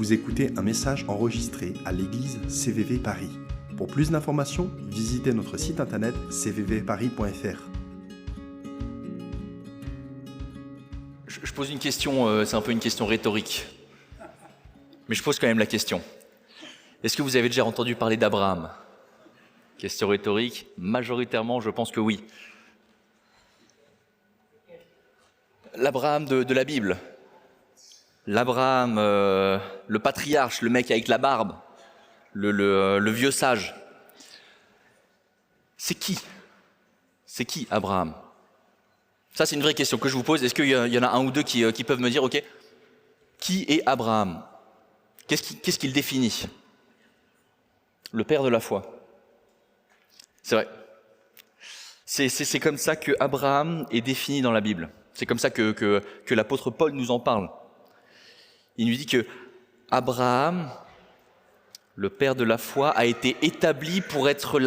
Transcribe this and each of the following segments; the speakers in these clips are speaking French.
Vous écoutez un message enregistré à l'église CVV Paris. Pour plus d'informations, visitez notre site internet cvvparis.fr. Je pose une question, c'est un peu une question rhétorique. Mais je pose quand même la question. Est-ce que vous avez déjà entendu parler d'Abraham ? Question rhétorique, majoritairement, je pense que oui. L'Abraham de la Bible. L'Abraham, le patriarche, le mec avec la barbe, le vieux sage. C'est qui ? C'est qui Abraham ? Ça, c'est une vraie question que je vous pose. Est-ce qu'il y en a un ou deux qui peuvent me dire, ok, qui est Abraham ? Qu'est-ce qu'il définit ? Le père de la foi. C'est vrai. C'est comme ça que Abraham est défini dans la Bible. C'est comme ça que l'apôtre Paul nous en parle. Il nous dit que Abraham, le père de la foi, a été établi pour être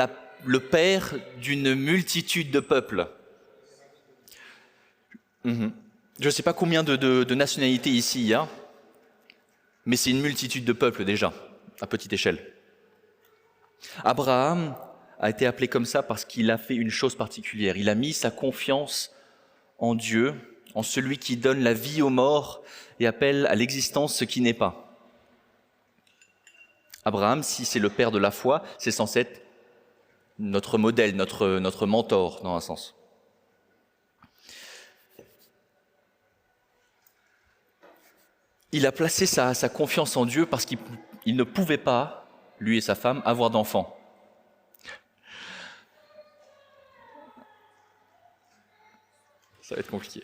le père d'une multitude de peuples. Je ne sais pas combien de nationalités ici il y a, mais c'est une multitude de peuples déjà, à petite échelle. Abraham a été appelé comme ça parce qu'il a fait une chose particulière. Il a mis sa confiance en Dieu, en celui qui donne la vie aux morts et appelle à l'existence ce qui n'est pas. Abraham, si c'est le père de la foi, c'est censé être notre modèle, notre mentor, dans un sens. Il a placé sa confiance en Dieu parce qu'il ne pouvait pas, lui et sa femme, avoir d'enfants. Ça va être compliqué.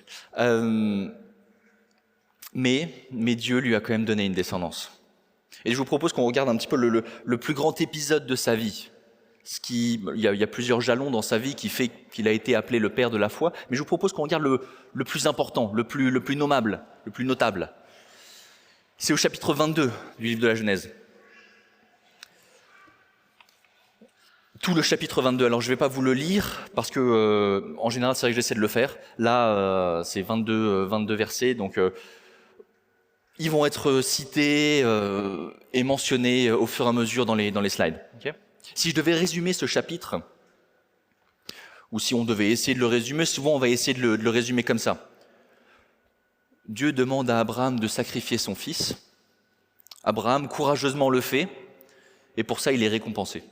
Mais Dieu lui a quand même donné une descendance. Et je vous propose qu'on regarde un petit peu le plus grand épisode de sa vie. Il y a plusieurs jalons dans sa vie qui fait qu'il a été appelé le père de la foi. Mais je vous propose qu'on regarde le plus important, le plus nommable, le plus notable. C'est au chapitre 22 du livre de la Genèse. Tout le chapitre 22. Alors je ne vais pas vous le lire parce que en général c'est vrai que j'essaie de le faire. Là c'est 22 versets, donc ils vont être cités et mentionnés au fur et à mesure dans les slides. Okay ? Si je devais résumer ce chapitre, ou si on devait essayer de le résumer, souvent on va essayer de le résumer comme ça. Dieu demande à Abraham de sacrifier son fils. Abraham courageusement le fait, et pour ça il est récompensé.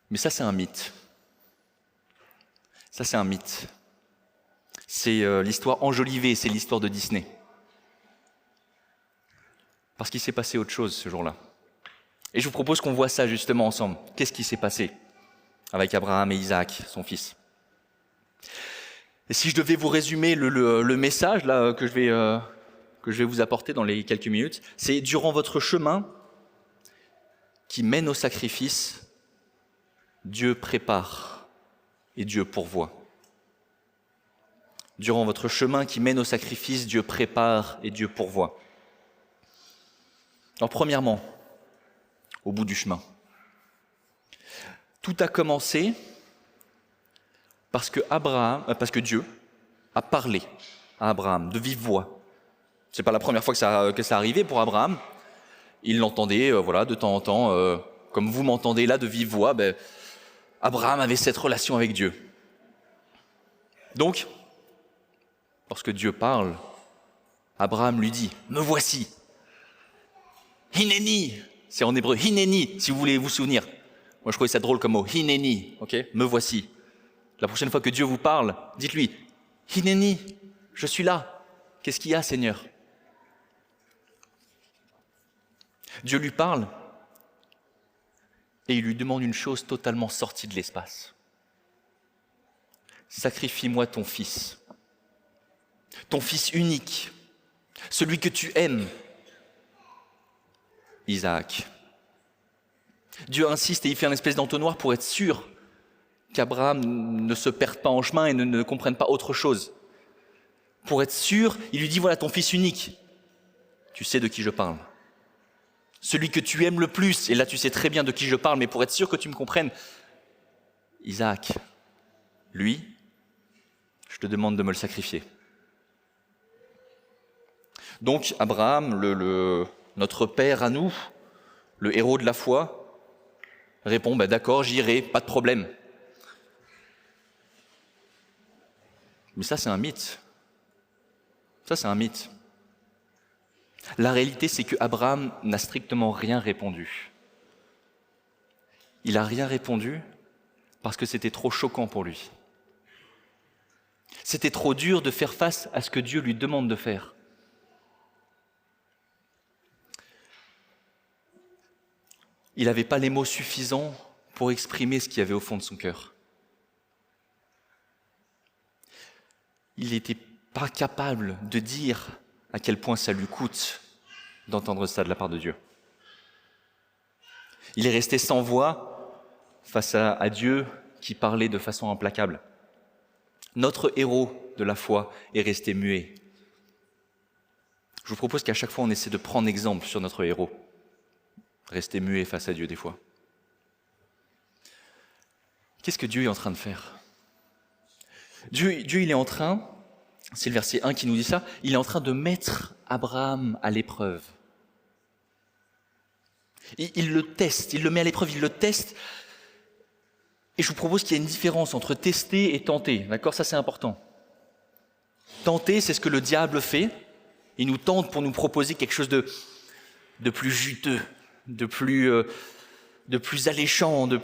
Mais ça, c'est un mythe. Ça, c'est un mythe. C'est l'histoire enjolivée, c'est l'histoire de Disney. Parce qu'il s'est passé autre chose ce jour-là. Et je vous propose qu'on voit ça justement ensemble. Qu'est-ce qui s'est passé avec Abraham et Isaac, son fils ? Et si je devais vous résumer le message là, que je vais vous apporter dans les quelques minutes, c'est durant votre chemin qui mène au sacrifice, Dieu prépare et Dieu pourvoit. Durant votre chemin qui mène au sacrifice, Dieu prépare et Dieu pourvoit. Alors premièrement, au bout du chemin, tout a commencé parce que Dieu a parlé à Abraham de vive voix. C'est pas la première fois que ça arrivait pour Abraham. Il l'entendait, de temps en temps, comme vous m'entendez là de vive voix. Abraham avait cette relation avec Dieu. Donc, lorsque Dieu parle, Abraham lui dit « Me voici ». Hineni, c'est en hébreu, Hineni, si vous voulez vous souvenir. Moi, je trouvais ça drôle comme mot, Hineni, ok ? Me voici. La prochaine fois que Dieu vous parle, dites-lui « Hineni, je suis là. Qu'est-ce qu'il y a, Seigneur ?» Dieu lui parle et il lui demande une chose totalement sortie de l'espace. Sacrifie-moi ton fils unique, celui que tu aimes, Isaac. Dieu insiste et il fait un espèce d'entonnoir pour être sûr qu'Abraham ne se perde pas en chemin et ne comprenne pas autre chose. Pour être sûr, il lui dit, voilà ton fils unique. Tu sais de qui je parle. Celui que tu aimes le plus, et là tu sais très bien de qui je parle, mais pour être sûr que tu me comprennes, Isaac, lui, je te demande de me le sacrifier. Donc Abraham, notre père à nous, le héros de la foi, répond d'accord, j'irai, pas de problème. Mais ça, c'est un mythe. Ça, c'est un mythe. La réalité, c'est que Abraham n'a strictement rien répondu. Il n'a rien répondu parce que c'était trop choquant pour lui. C'était trop dur de faire face à ce que Dieu lui demande de faire. Il n'avait pas les mots suffisants pour exprimer ce qu'il y avait au fond de son cœur. Il n'était pas capable de dire à quel point ça lui coûte d'entendre ça de la part de Dieu. Il est resté sans voix face à Dieu qui parlait de façon implacable. Notre héros de la foi est resté muet. Je vous propose qu'à chaque fois on essaie de prendre exemple sur notre héros. Rester muet face à Dieu des fois. Qu'est-ce que Dieu est en train de faire ? Dieu, il est en train, c'est le verset 1 qui nous dit ça, il est en train de mettre Abraham à l'épreuve. Il le teste, il le met à l'épreuve, il le teste. Et je vous propose qu'il y a une différence entre tester et tenter. D'accord ? Ça, c'est important. Tenter, c'est ce que le diable fait. Il nous tente pour nous proposer quelque chose de plus juteux, de plus alléchant, de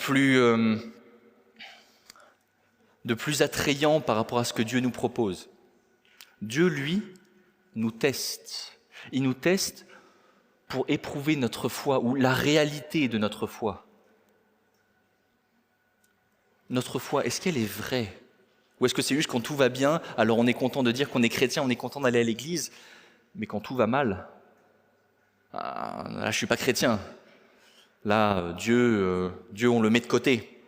plus attrayant par rapport à ce que Dieu nous propose. Dieu, lui, nous teste. Il nous teste pour éprouver notre foi ou la réalité de notre foi. Notre foi, est-ce qu'elle est vraie ? Ou est-ce que c'est juste quand tout va bien, alors on est content de dire qu'on est chrétien, on est content d'aller à l'église, mais quand tout va mal, là je ne suis pas chrétien. Là, Dieu, on le met de côté.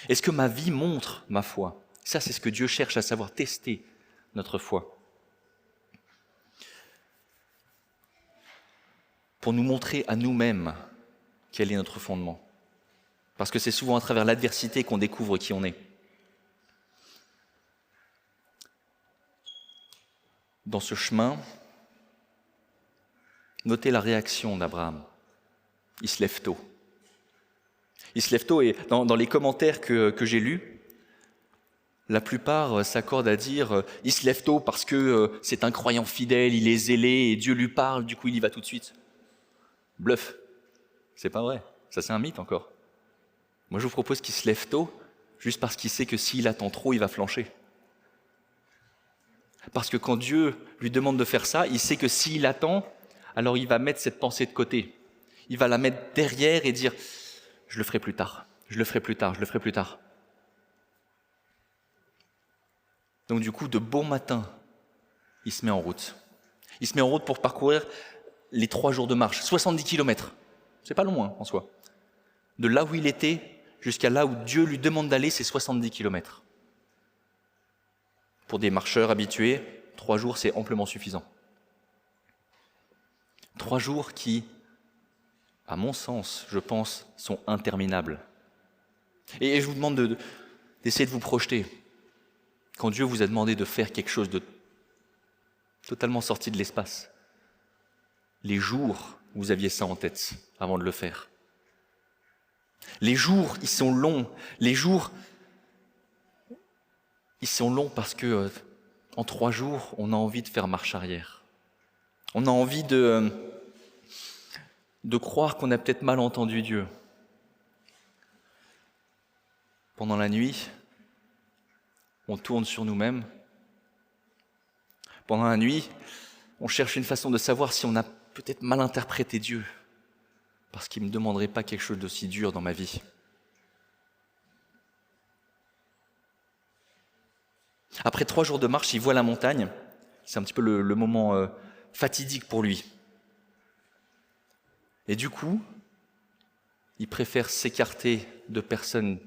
Est-ce que ma vie montre ma foi ? Ça, c'est ce que Dieu cherche à savoir, tester notre foi. Pour nous montrer à nous-mêmes quel est notre fondement. Parce que c'est souvent à travers l'adversité qu'on découvre qui on est. Dans ce chemin, notez la réaction d'Abraham. Il se lève tôt. Il se lève tôt et dans les commentaires que j'ai lus, la plupart s'accordent à dire il se lève tôt parce que c'est un croyant fidèle, il est zélé et Dieu lui parle, du coup il y va tout de suite. Bluff. C'est pas vrai. Ça c'est un mythe encore. Moi je vous propose qu'il se lève tôt juste parce qu'il sait que s'il attend trop, il va flancher. Parce que quand Dieu lui demande de faire ça, il sait que s'il attend, alors il va mettre cette pensée de côté. Il va la mettre derrière et dire « je le ferai plus tard, je le ferai plus tard, je le ferai plus tard ». Donc du coup, de bon matin, il se met en route. Il se met en route pour parcourir les 3 jours de marche, 70 km. C'est pas loin en soi. De là où il était jusqu'à là où Dieu lui demande d'aller, c'est 70 km. Pour des marcheurs habitués, 3 jours, c'est amplement suffisant. 3 jours qui, à mon sens, je pense, sont interminables. Et je vous demande d'essayer de vous projeter. Quand Dieu vous a demandé de faire quelque chose de totalement sorti de l'espace, les jours, vous aviez ça en tête avant de le faire. Les jours, ils sont longs. Les jours, ils sont longs parce que en 3 jours, on a envie de faire marche arrière. On a envie de croire qu'on a peut-être mal entendu Dieu. Pendant la nuit, on tourne sur nous-mêmes. Pendant la nuit, on cherche une façon de savoir si on a peut-être mal interprété Dieu, parce qu'il ne me demanderait pas quelque chose d'aussi dur dans ma vie. Après 3 jours de marche, il voit la montagne. C'est un petit peu le moment fatidique pour lui. Et du coup, il préfère s'écarter de personnes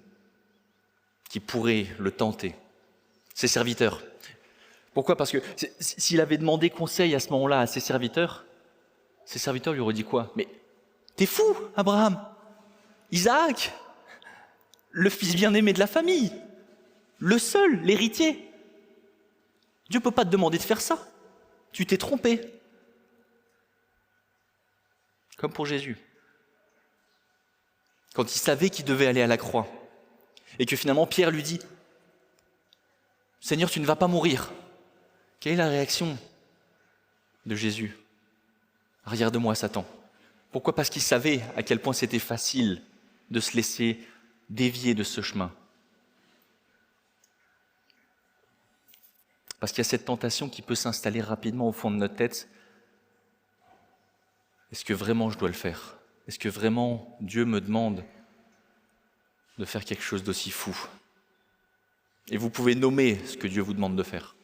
qui pourraient le tenter. Ses serviteurs. Pourquoi ? Parce que s'il avait demandé conseil à ce moment-là à ses serviteurs lui auraient dit quoi ? Mais t'es fou, Abraham ! Isaac, le fils bien-aimé de la famille, le seul, l'héritier. Dieu ne peut pas te demander de faire ça. Tu t'es trompé. comme pour Jésus. Quand il savait qu'il devait aller à la croix, et que finalement Pierre lui dit « Seigneur, tu ne vas pas mourir ». Quelle est la réaction de Jésus ? « Regarde-moi, Satan ». Pourquoi ? Parce qu'il savait à quel point c'était facile de se laisser dévier de ce chemin. Parce qu'il y a cette tentation qui peut s'installer rapidement au fond de notre tête. Est-ce que vraiment je dois le faire ? Est-ce que vraiment Dieu me demande de faire quelque chose d'aussi fou ? Et vous pouvez nommer ce que Dieu vous demande de faire.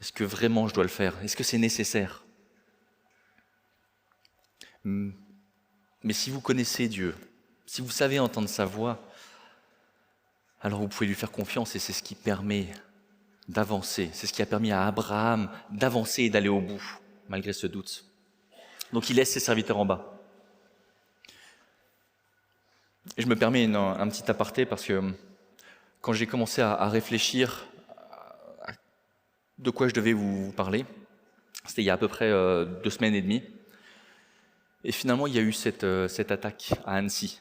Est-ce que vraiment je dois le faire ? Est-ce que c'est nécessaire ? Mais si vous connaissez Dieu, si vous savez entendre sa voix, alors vous pouvez lui faire confiance et c'est ce qui permet d'avancer. C'est ce qui a permis à Abraham d'avancer et d'aller au bout, malgré ce doute. Donc il laisse ses serviteurs en bas. Et je me permets un petit aparté parce que quand j'ai commencé à réfléchir à de quoi je devais vous parler, c'était il y a à peu près 2 semaines et demie. Et finalement, il y a eu cette attaque à Annecy.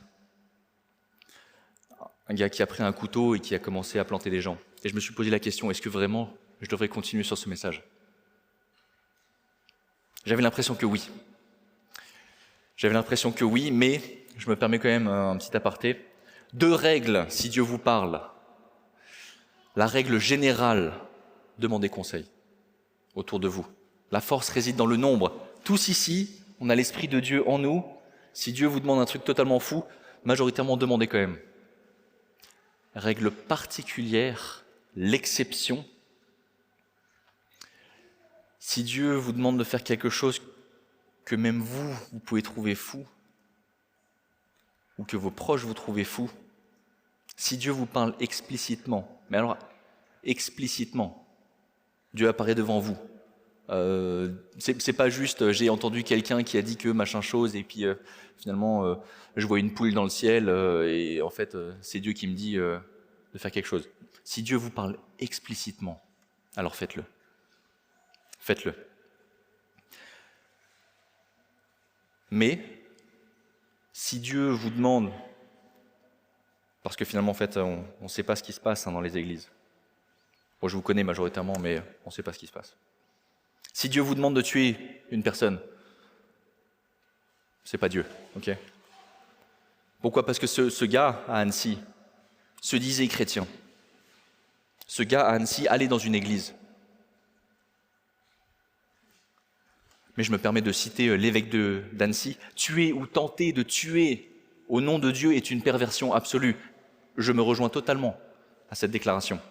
Un gars qui a pris un couteau et qui a commencé à planter des gens. Et je me suis posé la question, est-ce que vraiment je devrais continuer sur ce message ? J'avais l'impression que oui. Mais je me permets quand même un petit aparté. 2 règles, si Dieu vous parle. La règle générale, demandez conseil autour de vous. La force réside dans le nombre. Tous ici, on a l'Esprit de Dieu en nous. Si Dieu vous demande un truc totalement fou, majoritairement demandez quand même. Règle particulière, l'exception. Si Dieu vous demande de faire quelque chose que même vous pouvez trouver fou, ou que vos proches vous trouvent fou, si Dieu vous parle explicitement, mais alors explicitement, Dieu apparaît devant vous. C'est pas juste j'ai entendu quelqu'un qui a dit que machin chose et puis finalement je vois une poule dans le ciel et en fait c'est Dieu qui me dit de faire quelque chose. Si Dieu vous parle explicitement, alors faites-le. Faites-le. Mais si Dieu vous demande, parce que finalement en fait on ne sait pas ce qui se passe dans les églises. Bon, je vous connais majoritairement, mais on ne sait pas ce qui se passe. Si Dieu vous demande de tuer une personne, c'est pas Dieu, ok ? Pourquoi ? Parce que ce gars à Annecy se disait chrétien. Ce gars à Annecy allait dans une église. Mais je me permets de citer l'évêque d'Annecy. Tuer ou tenter de tuer au nom de Dieu est une perversion absolue. Je me rejoins totalement à cette déclaration.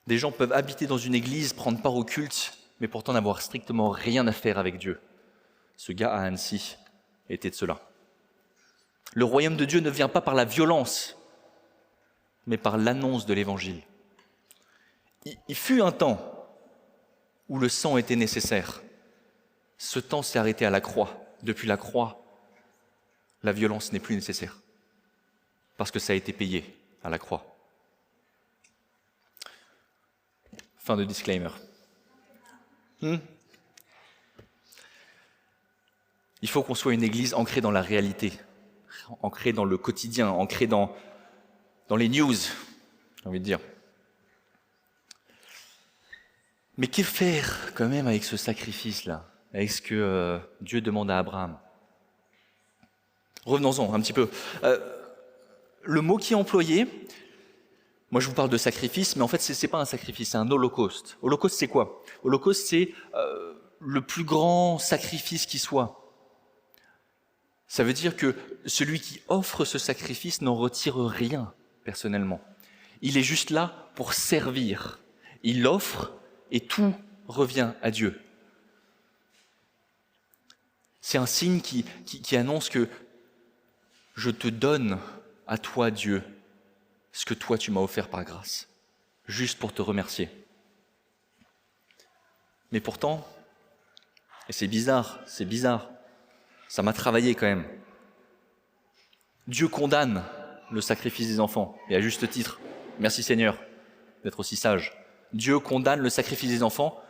Des gens peuvent habiter dans une église, prendre part au culte, mais pourtant n'avoir strictement rien à faire avec Dieu. Ce gars à Annecy était de cela. Le royaume de Dieu ne vient pas par la violence, mais par l'annonce de l'évangile. Il fut un temps où le sang était nécessaire. Ce temps s'est arrêté à la croix. Depuis la croix, la violence n'est plus nécessaire, parce que ça a été payé à la croix. Fin de disclaimer. Il faut qu'on soit une église ancrée dans la réalité, ancrée dans le quotidien, ancrée dans les news, j'ai envie de dire. Mais que faire quand même avec ce sacrifice-là, avec ce que Dieu demande à Abraham ? Revenons-en un petit peu. Le mot qui est employé, moi je vous parle de sacrifice, mais en fait c'est pas un sacrifice, c'est un holocauste. Holocauste c'est quoi ? Holocauste c'est le plus grand sacrifice qui soit. Ça veut dire que celui qui offre ce sacrifice n'en retire rien personnellement. Il est juste là pour servir. Il offre et tout revient à Dieu. C'est un signe qui annonce que je te donne à toi, Dieu, ce que toi tu m'as offert par grâce, juste pour te remercier. Mais pourtant, et c'est bizarre, ça m'a travaillé quand même. Dieu condamne le sacrifice des enfants, et à juste titre. Merci Seigneur d'être aussi sage. Dieu condamne le sacrifice des enfants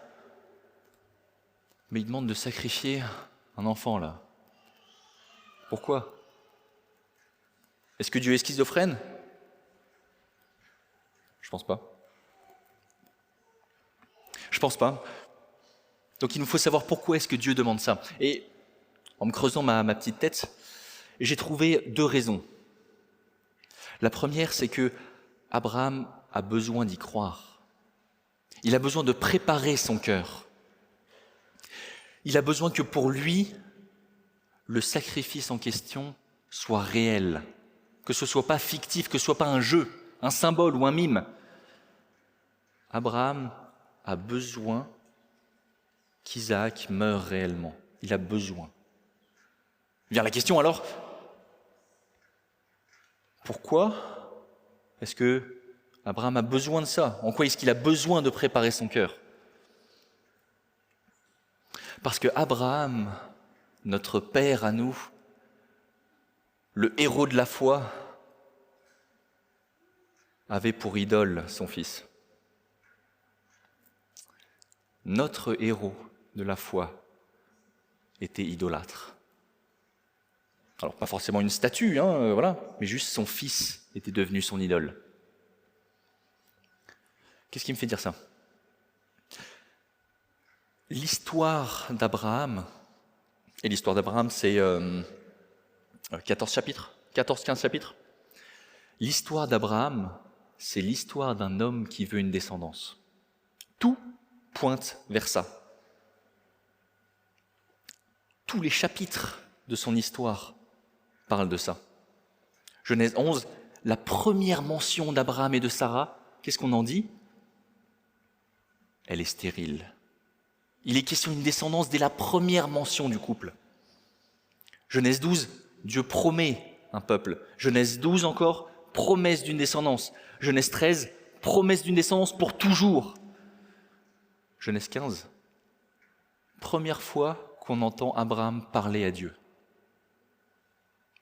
Mais il demande de sacrifier un enfant là. Pourquoi? Est-ce que Dieu est schizophrène? Je pense pas. Je pense pas. Donc il nous faut savoir pourquoi est-ce que Dieu demande ça. Et en me creusant ma petite tête, j'ai trouvé 2 raisons. La première, c'est que Abraham a besoin d'y croire. Il a besoin de préparer son cœur. Il a besoin que pour lui, le sacrifice en question soit réel, que ce ne soit pas fictif, que ce ne soit pas un jeu, un symbole ou un mime. Abraham a besoin qu'Isaac meure réellement. Il a besoin. Vient la question alors, pourquoi est-ce que Abraham a besoin de ça? En quoi est-ce qu'il a besoin de préparer son cœur? Parce que Abraham, notre père à nous, le héros de la foi, avait pour idole son fils. Notre héros de la foi était idolâtre. Alors pas forcément une statue, voilà, mais juste son fils était devenu son idole. Qu'est-ce qui me fait dire ça? L'histoire d'Abraham, et l'histoire d'Abraham c'est 14 chapitres, 14-15 chapitres. L'histoire d'Abraham, c'est l'histoire d'un homme qui veut une descendance. Tout pointe vers ça. Tous les chapitres de son histoire parlent de ça. Genèse 11, la première mention d'Abraham et de Sarah, qu'est-ce qu'on en dit? Elle est stérile. Il est question d'une descendance dès la première mention du couple. Genèse 12, Dieu promet un peuple. Genèse 12 encore, promesse d'une descendance. Genèse 13, promesse d'une descendance pour toujours. Genèse 15, première fois qu'on entend Abraham parler à Dieu.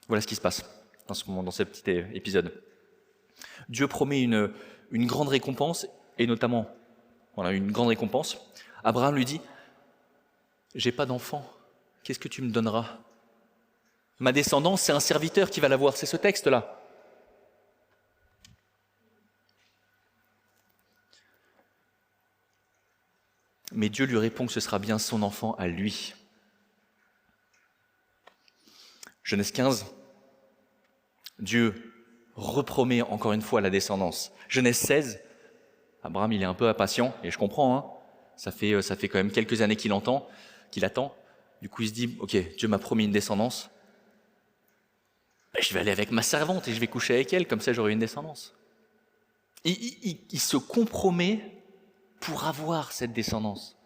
Voilà ce qui se passe dans ce moment, dans ce petit épisode. Dieu promet une grande récompense, et notamment une grande récompense. Abraham lui dit, j'ai pas d'enfant, qu'est-ce que tu me donneras? Ma descendance, c'est un serviteur qui va l'avoir, c'est ce texte-là. Mais Dieu lui répond que ce sera bien son enfant à lui. Genèse 15, Dieu repromet encore une fois la descendance. Genèse 16, Abraham il est un peu impatient, et je comprends, ça fait quand même quelques années qu'il attend. Du coup il se dit, ok, Dieu m'a promis une descendance, je vais aller avec ma servante et je vais coucher avec elle, comme ça j'aurai une descendance. Il se compromet pour avoir cette descendance.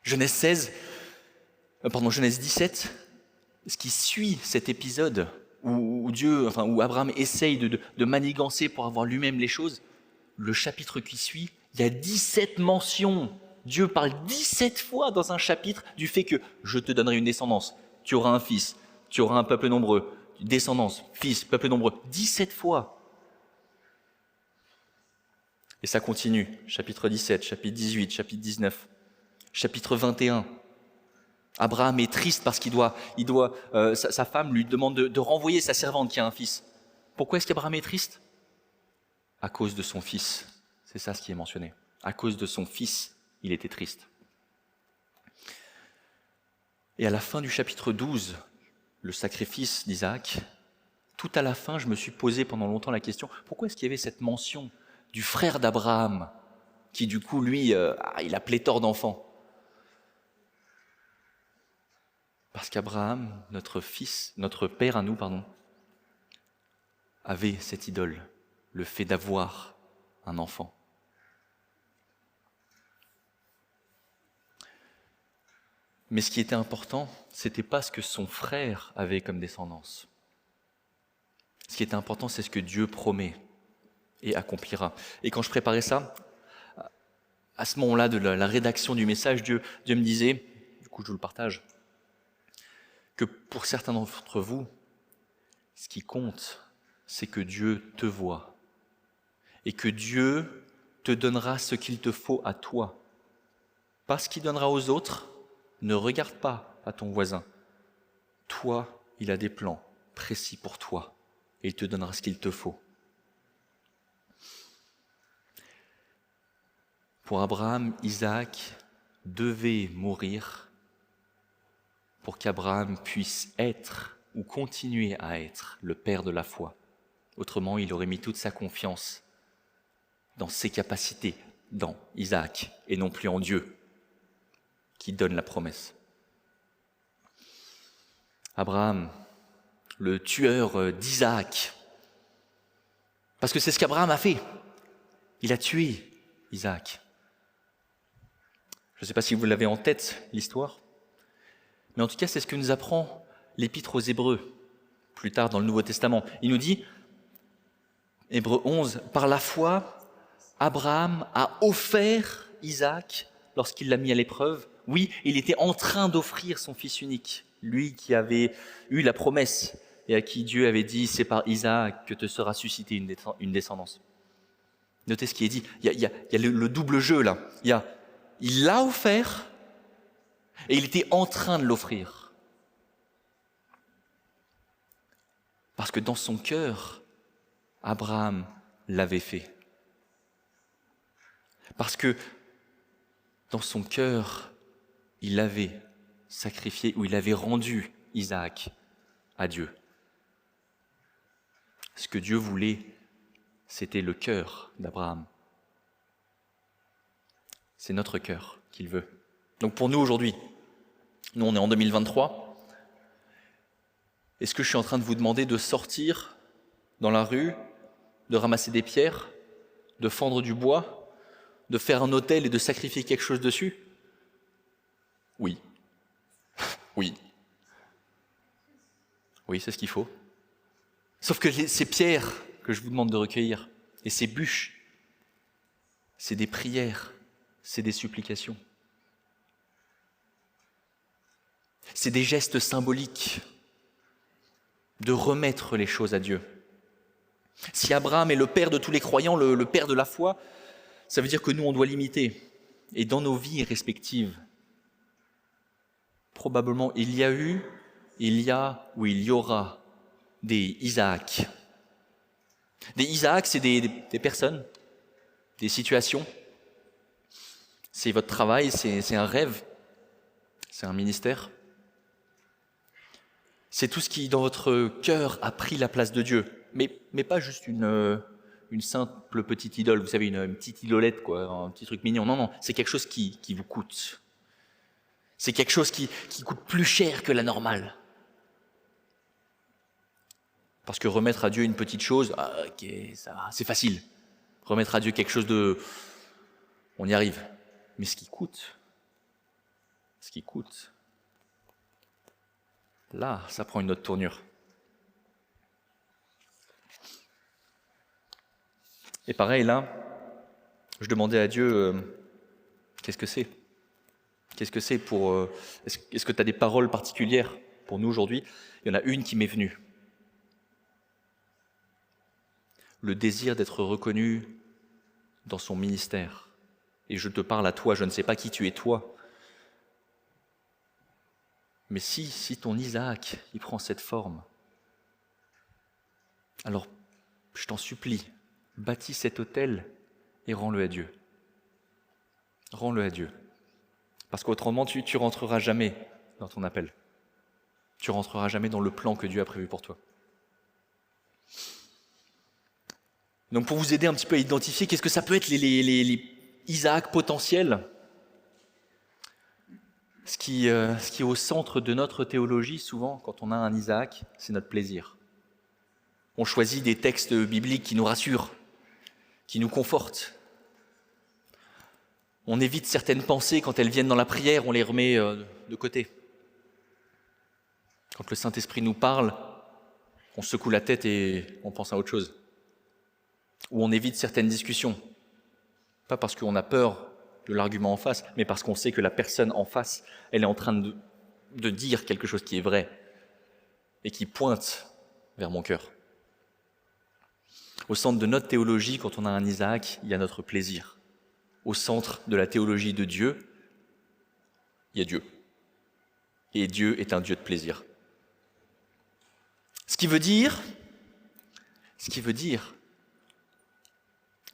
Genèse 17, ce qui suit cet épisode où Abraham essaye de manigancer pour avoir lui-même les choses, le chapitre qui suit, il y a 17 mentions. Dieu parle 17 fois dans un chapitre du fait que je te donnerai une descendance, tu auras un fils, tu auras un peuple nombreux, descendance, fils, peuple nombreux, 17 fois. Et ça continue, chapitre 17, chapitre 18, chapitre 19, chapitre 21. Abraham est triste parce sa femme lui demande de renvoyer sa servante qui a un fils. Pourquoi est-ce qu'Abraham est triste? À cause de son fils. C'est ça ce qui est mentionné. À cause de son fils, il était triste. Et à la fin du chapitre 12, le sacrifice d'Isaac, tout à la fin, je me suis posé pendant longtemps la question, pourquoi est-ce qu'il y avait cette mention du frère d'Abraham, qui du coup, lui, il a pléthore d'enfants? Parce qu'Abraham, notre père à nous, avait cette idole, le fait d'avoir un enfant. Mais ce qui était important, c'était pas ce que son frère avait comme descendance. Ce qui était important, c'est ce que Dieu promet et accomplira. Et quand je préparais ça, à ce moment-là de la rédaction du message, Dieu me disait, du coup je vous le partage, que pour certains d'entre vous, ce qui compte, c'est que Dieu te voit et que Dieu te donnera ce qu'il te faut à toi. Parce qu'il donnera aux autres, ne regarde pas à ton voisin. Toi, il a des plans précis pour toi et il te donnera ce qu'il te faut. Pour Abraham, Isaac devait mourir pour qu'Abraham puisse être ou continuer à être le père de la foi. Autrement, il aurait mis toute sa confiance dans ses capacités, dans Isaac, et non plus en Dieu, qui donne la promesse. Abraham, le tueur d'Isaac, parce que c'est ce qu'Abraham a fait. Il a tué Isaac. Je ne sais pas si vous l'avez en tête, l'histoire, mais en tout cas, c'est ce que nous apprend l'Épître aux Hébreux, plus tard dans le Nouveau Testament. Il nous dit, Hébreux 11, « Par la foi, Abraham a offert Isaac lorsqu'il l'a mis à l'épreuve. Oui, il était en train d'offrir son fils unique, lui qui avait eu la promesse et à qui Dieu avait dit, c'est par Isaac que te sera suscitée une descendance. » Notez ce qui est dit, il y a le double jeu là. Il l'a offert et il était en train de l'offrir. Parce que dans son cœur, Abraham l'avait fait. Parce que dans son cœur, il avait sacrifié ou il avait rendu Isaac à Dieu. Ce que Dieu voulait, c'était le cœur d'Abraham. C'est notre cœur qu'il veut. Donc pour nous aujourd'hui, nous on est en 2023, est-ce que je suis en train de vous demander de sortir dans la rue, de ramasser des pierres, de fendre du bois, de faire un autel et de sacrifier quelque chose dessus? Oui. Oui. Oui, c'est ce qu'il faut. Sauf que ces pierres que je vous demande de recueillir et ces bûches, c'est des prières, c'est des supplications. C'est des gestes symboliques de remettre les choses à Dieu. Si Abraham est le père de tous les croyants, le père de la foi, ça veut dire que nous, on doit l'imiter. Et dans nos vies respectives, probablement il y a eu, il y a ou il y aura des Isaac. Des Isaac, c'est des personnes, des situations. C'est votre travail, c'est un rêve, c'est un ministère. C'est tout ce qui, dans votre cœur, a pris la place de Dieu. Mais pas juste une simple petite idole, vous savez, une petite idolette, quoi, un petit truc mignon. Non, c'est quelque chose qui vous coûte. C'est quelque chose qui coûte plus cher que la normale. Parce que remettre à Dieu une petite chose, ok, ça va, c'est facile. Remettre à Dieu quelque chose de... On y arrive. Mais ce qui coûte, là, ça prend une autre tournure. Et pareil, là, je demandais à Dieu, qu'est-ce que c'est? Qu'est-ce que c'est pour... Est-ce que tu as des paroles particulières pour nous aujourd'hui? Il y en a une qui m'est venue. Le désir d'être reconnu dans son ministère. Et je te parle à toi, je ne sais pas qui tu es toi. Mais si ton Isaac, il prend cette forme, alors je t'en supplie, bâtis cet autel et rends-le à Dieu. Rends-le à Dieu. Parce qu'autrement, tu rentreras jamais dans ton appel. Tu rentreras jamais dans le plan que Dieu a prévu pour toi. Donc pour vous aider un petit peu à identifier, qu'est-ce que ça peut être les Isaac potentiels? Ce qui est au centre de notre théologie, souvent, quand on a un Isaac, c'est notre plaisir. On choisit des textes bibliques qui nous rassurent, qui nous confortent. On évite certaines pensées quand elles viennent dans la prière, on les remet de côté. Quand le Saint-Esprit nous parle, on secoue la tête et on pense à autre chose. Ou on évite certaines discussions. Pas parce qu'on a peur de l'argument en face, mais parce qu'on sait que la personne en face, elle est en train de dire quelque chose qui est vrai et qui pointe vers mon cœur. Au centre de notre théologie, quand on a un Isaac, il y a notre plaisir. Au centre de la théologie de Dieu, il y a Dieu. Et Dieu est un Dieu de plaisir. Ce qui veut dire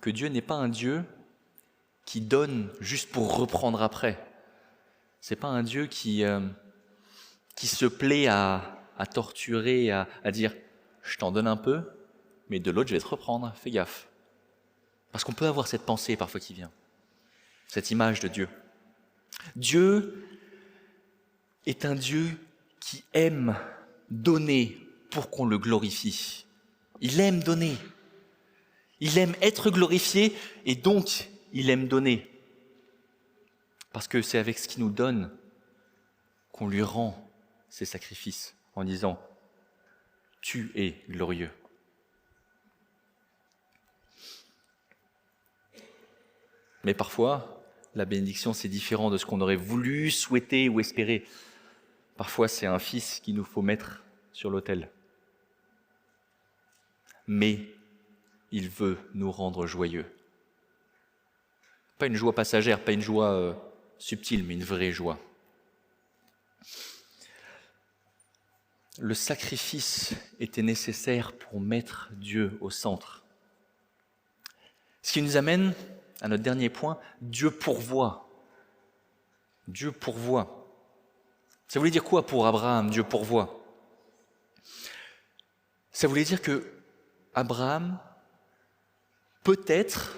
que Dieu n'est pas un Dieu qui donne juste pour reprendre après. C'est pas un Dieu qui se plaît à torturer, à dire « je t'en donne un peu, mais de l'autre je vais te reprendre, fais gaffe ». Parce qu'on peut avoir cette pensée parfois qui vient, cette image de Dieu. Dieu est un Dieu qui aime donner pour qu'on le glorifie. Il aime donner. Il aime être glorifié et donc il aime donner. Parce que c'est avec ce qu'il nous donne qu'on lui rend ses sacrifices en disant « Tu es glorieux ». Mais parfois, la bénédiction, c'est différent de ce qu'on aurait voulu, souhaité ou espéré. Parfois, c'est un fils qu'il nous faut mettre sur l'autel. Mais il veut nous rendre joyeux. Pas une joie passagère, pas une joie subtile, mais une vraie joie. Le sacrifice était nécessaire pour mettre Dieu au centre. Ce qui nous amène à notre dernier point, Dieu pourvoit. Dieu pourvoit. Ça voulait dire quoi pour Abraham, Dieu pourvoit? Ça voulait dire que Abraham, peut-être,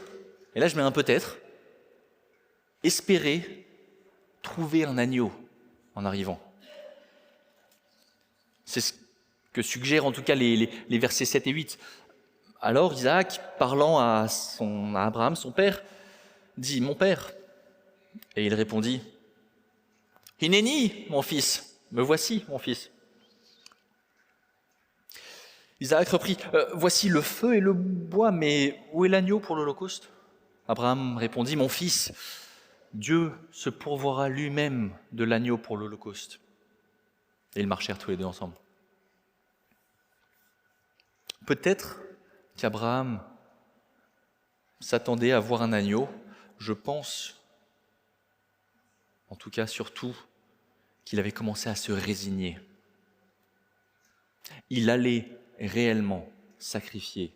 et là je mets un peut-être, espérait trouver un agneau en arrivant. C'est ce que suggèrent en tout cas les versets 7 et 8. Alors Isaac, parlant à Abraham, son père, dit « Mon père ». Et il répondit « Hineni, mon fils, me voici, mon fils ». Isaac reprit « Voici le feu et le bois, mais où est l'agneau pour l'holocauste » Abraham répondit « Mon fils, Dieu se pourvoira lui-même de l'agneau pour l'holocauste. » Et ils marchèrent tous les deux ensemble. Peut-être qu'Abraham s'attendait à voir un agneau. Je pense, en tout cas surtout, qu'il avait commencé à se résigner. Il allait réellement sacrifier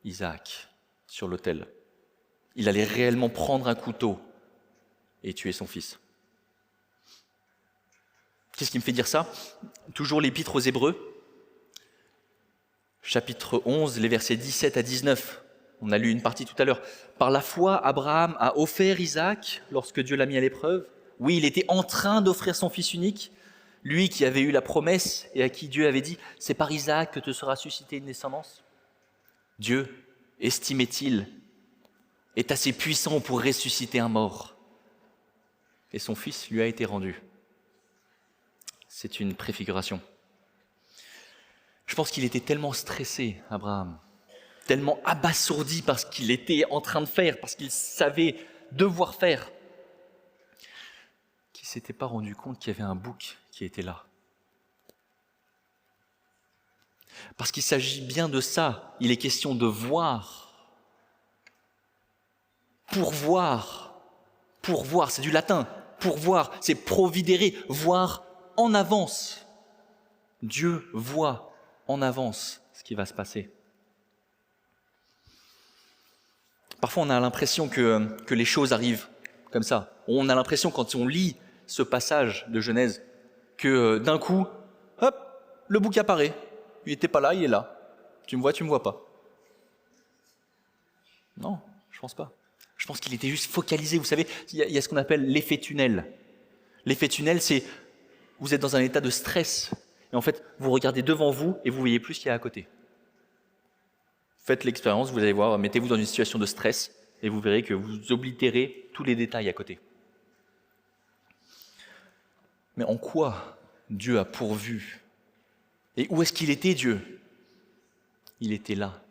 Isaac sur l'autel. Il allait réellement prendre un couteau et tuer son fils. Qu'est-ce qui me fait dire ça? Toujours l'épître aux Hébreux, chapitre 11, les versets 17 à 19. On a lu une partie tout à l'heure. Par la foi, Abraham a offert Isaac lorsque Dieu l'a mis à l'épreuve. Oui, il était en train d'offrir son fils unique, lui qui avait eu la promesse et à qui Dieu avait dit « C'est par Isaac que te sera suscitée une descendance ». Dieu, estimait-il, est assez puissant pour ressusciter un mort. Et son fils lui a été rendu. C'est une préfiguration. Je pense qu'il était tellement stressé, Abraham, tellement abasourdi par ce qu'il était en train de faire, parce qu'il savait devoir faire, qu'il ne s'était pas rendu compte qu'il y avait un bouc qui était là. Parce qu'il s'agit bien de ça, il est question de voir. Pourvoir, c'est du latin, pourvoir, c'est providere, voir en avance. Dieu voit en avance ce qui va se passer. Parfois, on a l'impression que les choses arrivent comme ça. On a l'impression, quand on lit ce passage de Genèse, que d'un coup, hop, le bouc apparaît. Il n'était pas là, il est là. Tu me vois pas. Non, je pense pas. Je pense qu'il était juste focalisé. Vous savez, il y a ce qu'on appelle l'effet tunnel. L'effet tunnel, c'est vous êtes dans un état de stress. Et en fait, vous regardez devant vous et vous voyez plus ce qu'il y a à côté. Faites l'expérience, vous allez voir, mettez-vous dans une situation de stress et vous verrez que vous oblitérez tous les détails à côté. Mais en quoi Dieu a pourvu? Et où est-ce qu'il était, Dieu? Il était là.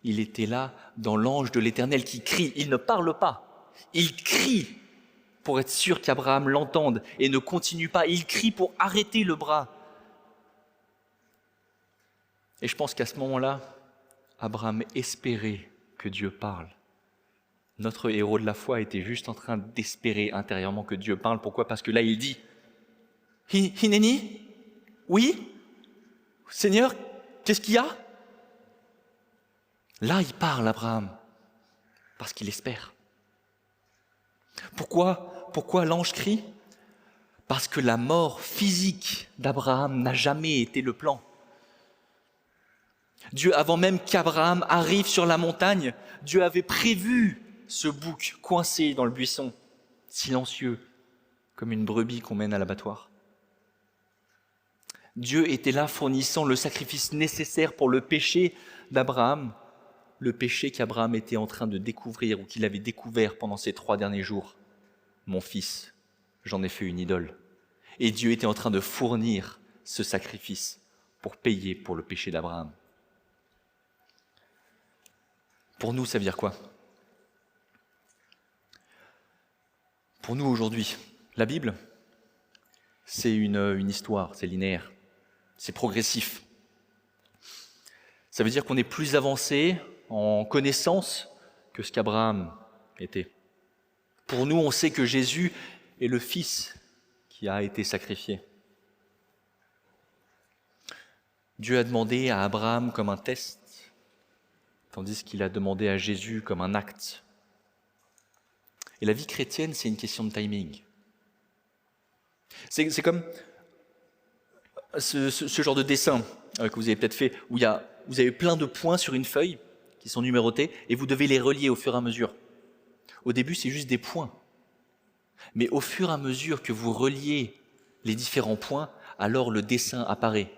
Il était là dans l'ange de l'Éternel qui crie. Il ne parle pas. Il crie pour être sûr qu'Abraham l'entende et ne continue pas. Il crie pour arrêter le bras. Et je pense qu'à ce moment-là, Abraham espérait que Dieu parle. Notre héros de la foi était juste en train d'espérer intérieurement que Dieu parle. Pourquoi ? Parce que là, il dit « Hineni ? Oui ? Seigneur, qu'est-ce qu'il y a ?» Là, il parle, Abraham, parce qu'il espère. Pourquoi l'ange crie ? Parce que la mort physique d'Abraham n'a jamais été le plan. Dieu, avant même qu'Abraham arrive sur la montagne, Dieu avait prévu ce bouc coincé dans le buisson, silencieux, comme une brebis qu'on mène à l'abattoir. Dieu était là fournissant le sacrifice nécessaire pour le péché d'Abraham, le péché qu'Abraham était en train de découvrir ou qu'il avait découvert pendant ces 3 derniers jours. Mon fils, j'en ai fait une idole. Et Dieu était en train de fournir ce sacrifice pour payer pour le péché d'Abraham. Pour nous, ça veut dire quoi ? Pour nous aujourd'hui, la Bible, c'est une histoire, c'est linéaire, c'est progressif. Ça veut dire qu'on est plus avancé en connaissance que ce qu'Abraham était. Pour nous, on sait que Jésus est le Fils qui a été sacrifié. Dieu a demandé à Abraham comme un test, tandis qu'il a demandé à Jésus comme un acte. Et la vie chrétienne, c'est une question de timing. C'est comme ce genre de dessin que vous avez peut-être fait, où vous avez plein de points sur une feuille qui sont numérotés, et vous devez les relier au fur et à mesure. Au début, c'est juste des points. Mais au fur et à mesure que vous reliez les différents points, alors le dessin apparaît.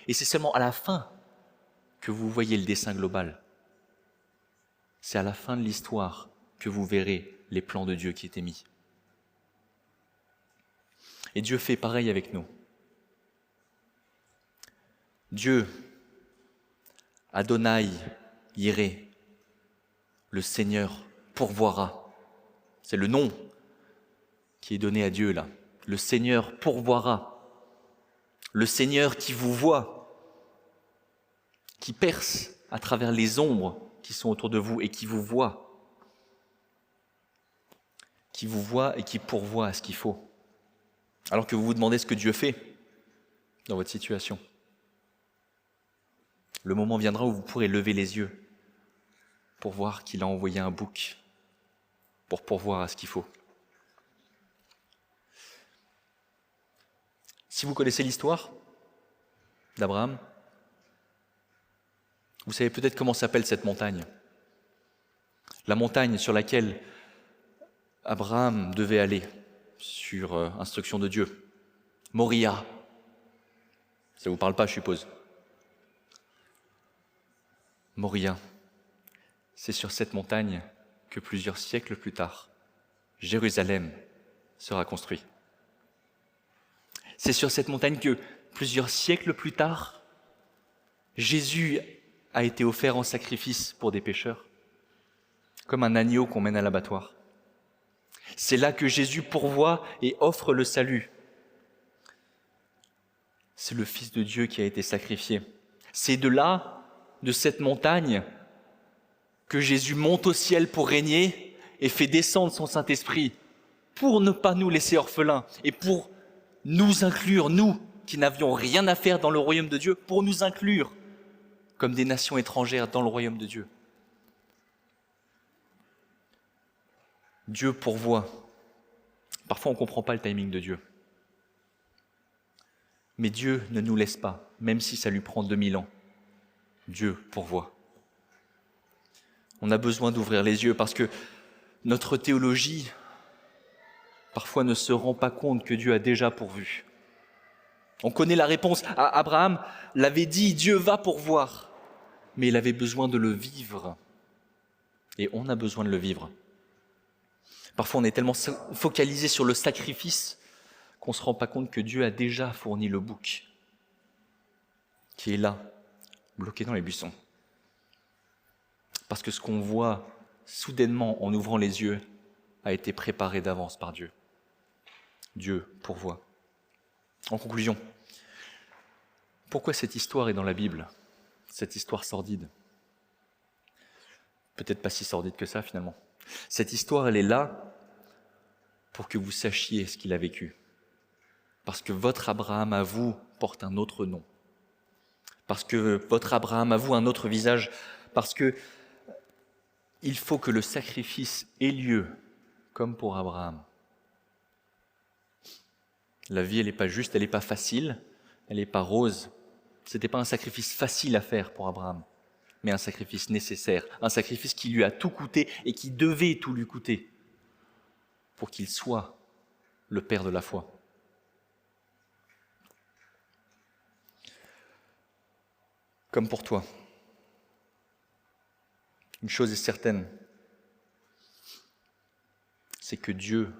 Et c'est seulement à la fin que vous voyez le dessin global. C'est à la fin de l'histoire que vous verrez les plans de Dieu qui étaient mis. Et Dieu fait pareil avec nous. Dieu, Adonai, Yireh, le Seigneur pourvoira. C'est le nom qui est donné à Dieu là. Le Seigneur pourvoira. Le Seigneur qui vous voit, qui perce à travers les ombres qui sont autour de vous et qui vous voit. Qui vous voit et qui pourvoit à ce qu'il faut. Alors que vous vous demandez ce que Dieu fait dans votre situation. Le moment viendra où vous pourrez lever les yeux pour voir qu'il a envoyé un bouc pour pourvoir à ce qu'il faut. Si vous connaissez l'histoire d'Abraham, vous savez peut-être comment s'appelle cette montagne. La montagne sur laquelle Abraham devait aller sur instruction de Dieu. Moria. Ça ne vous parle pas, je suppose. Moria. C'est sur cette montagne que plusieurs siècles plus tard, Jérusalem sera construit. C'est sur cette montagne que plusieurs siècles plus tard, Jésus a été offert en sacrifice pour des pécheurs, comme un agneau qu'on mène à l'abattoir. C'est là que Jésus pourvoit et offre le salut. C'est le Fils de Dieu qui a été sacrifié. C'est de là, de cette montagne, que Jésus monte au ciel pour régner et fait descendre son Saint-Esprit pour ne pas nous laisser orphelins et pour nous inclure, nous qui n'avions rien à faire dans le royaume de Dieu, pour nous inclure comme des nations étrangères dans le royaume de Dieu. Dieu pourvoit. Parfois, on ne comprend pas le timing de Dieu. Mais Dieu ne nous laisse pas, même si ça lui prend 2000 ans. Dieu pourvoit. On a besoin d'ouvrir les yeux parce que notre théologie, parfois, ne se rend pas compte que Dieu a déjà pourvu. On connaît la réponse. Abraham l'avait dit, Dieu va pourvoir. Mais il avait besoin de le vivre. Et on a besoin de le vivre. Parfois, on est tellement focalisé sur le sacrifice qu'on ne se rend pas compte que Dieu a déjà fourni le bouc qui est là, bloqué dans les buissons. Parce que ce qu'on voit soudainement en ouvrant les yeux a été préparé d'avance par Dieu. Dieu pourvoit. En conclusion, pourquoi cette histoire est dans la Bible, cette histoire sordide ? Peut-être pas si sordide que ça finalement. Cette histoire, elle est là pour que vous sachiez ce qu'il a vécu. Parce que votre Abraham à vous porte un autre nom. Parce que votre Abraham à vous un autre visage. Parce que il faut que le sacrifice ait lieu, comme pour Abraham. La vie, elle n'est pas juste, elle n'est pas facile, elle n'est pas rose. Ce n'était pas un sacrifice facile à faire pour Abraham, mais un sacrifice nécessaire, un sacrifice qui lui a tout coûté et qui devait tout lui coûter pour qu'il soit le père de la foi. Comme pour toi. Une chose est certaine, c'est que Dieu,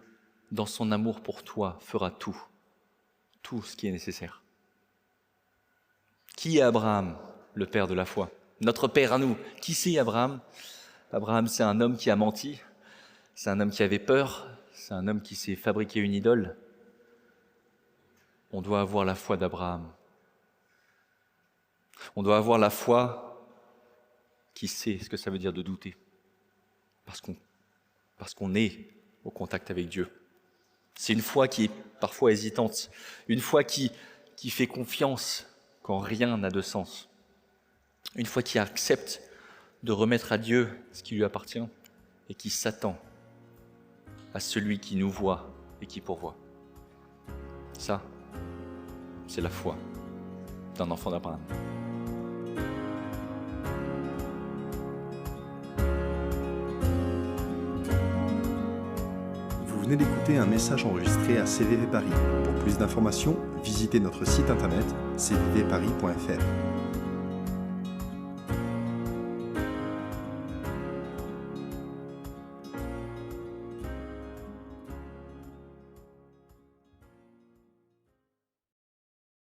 dans son amour pour toi, fera tout ce qui est nécessaire. Qui est Abraham, le père de la foi? Notre père à nous. Qui c'est Abraham? Abraham, c'est un homme qui a menti, c'est un homme qui avait peur, c'est un homme qui s'est fabriqué une idole. On doit avoir la foi d'Abraham. On doit avoir la foi qui sait ce que ça veut dire de douter, parce qu'on est au contact avec Dieu. C'est une foi qui est parfois hésitante, une foi qui fait confiance quand rien n'a de sens, une foi qui accepte de remettre à Dieu ce qui lui appartient et qui s'attend à celui qui nous voit et qui pourvoit. Ça, c'est la foi d'un enfant d'Abraham. Vous venez d'écouter un message enregistré à CVV Paris. Pour plus d'informations, visitez notre site internet cvvparis.fr.